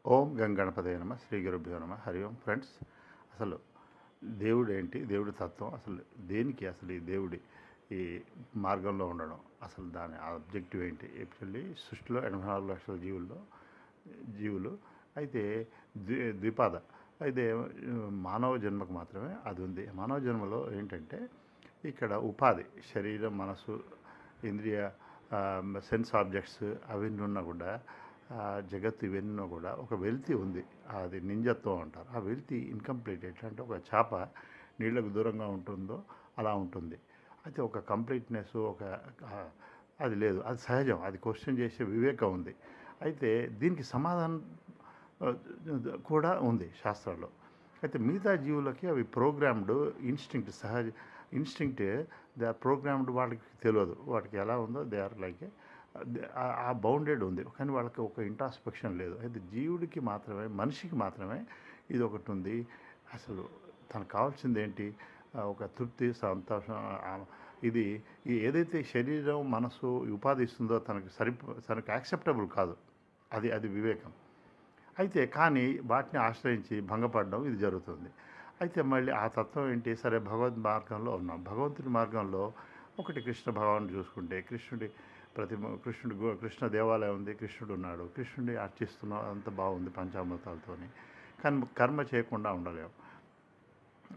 ఓం గం గణపతయ నమ శ్రీ గురుభ్యో నమ హరి ఓం. ఫ్రెండ్స్, అసలు దేవుడు ఏంటి, దేవుడి తత్వం, అసలు దేనికి, అసలు ఈ దేవుడి ఈ మార్గంలో ఉండడం, అసలు దాని ఆబ్జెక్టివ్ ఏంటి? యాక్చువల్లీ సృష్టిలో 84 లక్షల జీవులు అయితే ద్విపాద అయితే మానవ జన్మకు మాత్రమే అది ఉంది. మానవ జన్మలో ఏంటంటే ఇక్కడ ఉపాధి, శరీరం, మనసు, ఇంద్రియ సెన్స్ ఆబ్జెక్ట్స్ అవన్నీ ఉన్నా కూడా జగత్తు ఇవన్నీ కూడా ఒక వెలితి ఉంది. అది నింజత్వం అంటారు. ఆ వెలితి ఇన్కంప్లీట్. ఎట్లా అంటే ఒక చేప నీళ్ళకు దూరంగా ఉంటుందో అలా ఉంటుంది. అయితే ఒక కంప్లీట్నెస్ అది లేదు. అది సహజం. అది క్వశ్చన్ చేసే వివేకం ఉంది. అయితే దీనికి సమాధానం కూడా ఉంది శాస్త్రాల్లో. అయితే మిగతా జీవులకి అవి programmed instinct they are programmed. వాళ్ళకి తెలియదు వాటికి ఎలా ఉందో. దే ఆర్ లైక్ ఆ బౌండెడ్ ఉంది, కానీ వాళ్ళకి ఒక ఇంట్రాస్పెక్షన్ లేదు. అయితే జీవుడికి మాత్రమే, మనిషికి మాత్రమే ఇది ఒకటి ఉంది. అసలు తనకు కావాల్సింది ఏంటి? ఒక తృప్తి, సంతోషం. ఇది ఏదైతే శరీరం, మనసు ఉపాధి ఇస్తుందో తనకు యాక్సెప్టబుల్ కాదు. అది వివేకం. అయితే కానీ వాటిని ఆశ్రయించి భంగపడడం ఇది జరుగుతుంది. అయితే మళ్ళీ ఆ తత్వం ఏంటి? సరే, భగవద్ మార్గంలో ఉన్నాం. భగవంతుడి మార్గంలో ఒకటి కృష్ణ భగవానుడు చూసుకుంటే కృష్ణ దేవాలయం ఉంది, కృష్ణుడు ఉన్నాడు, కృష్ణుడిని అర్చిస్తున్నాం, అంత బాగుంది పంచామృతాలతోని. కానీ కర్మ చేయకుండా ఉండలేము.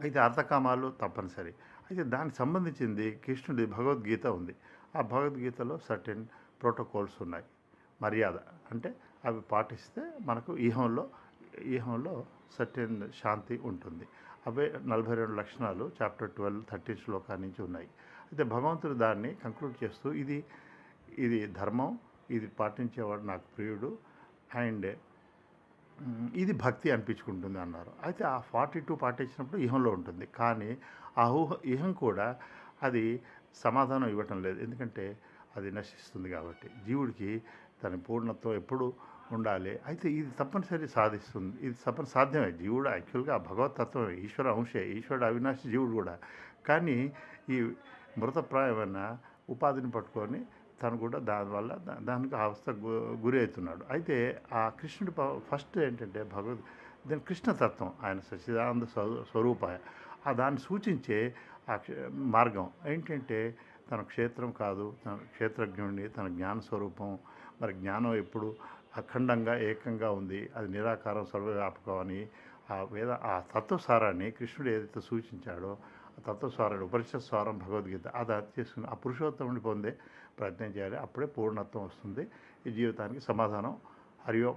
అయితే అర్థకామాలు తప్పనిసరి. అయితే దానికి సంబంధించింది కృష్ణుడి భగవద్గీత ఉంది. ఆ భగవద్గీతలో సర్టెన్ ప్రోటోకాల్స్ ఉన్నాయి, మర్యాద. అంటే అవి పాటిస్తే మనకు ఈహంలో సర్టెన్ శాంతి ఉంటుంది. అవే 42 లక్షణాలు చాప్టర్ 12 13 శ్లోకాల నుంచి ఉన్నాయి. అయితే భగవంతుడు దాన్ని కంక్లూడ్ చేస్తూ ఇది ధర్మం, ఇది పాటించేవాడు నాకు ప్రియుడు, అండ్ ఇది భక్తి అనిపించుకుంటుంది అన్నారు. అయితే ఆ 42 పాటించినప్పుడు ఇహంలో ఉంటుంది. కానీ ఆ ఇహం కూడా అది సమాధానం ఇవ్వటం లేదు. ఎందుకంటే అది నశిస్తుంది కాబట్టి. జీవుడికి తన పూర్ణత్వం ఎప్పుడు ఉండాలి. అయితే ఇది తప్పనిసరి సాధిస్తుంది. ఇది సాధ్యమే. జీవుడు యాక్చువల్గా భగవతత్వమే, ఈశ్వర అంశే, ఈశ్వరుడు అవినాశి, జీవుడు కూడా. కానీ ఈ మృతప్రాయమైన ఉపాధిని పట్టుకొని తను కూడా దానికి అవస్థ గురి అవుతున్నాడు. అయితే ఆ కృష్ణుడి ఫస్ట్ ఏంటంటే దాని కృష్ణతత్వం, ఆయన సచ్చిదానంద స్వరూపాయ. దాన్ని సూచించే ఆ మార్గం ఏంటంటే తన క్షేత్రం కాదు, తన క్షేత్రజ్ఞుడిని, తన జ్ఞాన స్వరూపం. మరి జ్ఞానం ఎప్పుడు అఖండంగా ఏకంగా ఉంది, అది నిరాకారం, సర్వవ్యాపకం అని ఆ తత్వసారాన్ని కృష్ణుడు ఏదైతే సూచించాడో ఆ తత్వస్వరాన్ని, ఉపనిషత్ స్వరం భగవద్గీత, అది చేసుకుని ఆ పురుషోత్తముని పొందే ప్రయత్నం చేయాలి. అప్పుడే పూర్ణత్వం వస్తుంది. ఈ జీవితానికి సమాధానం. హరి ఓం.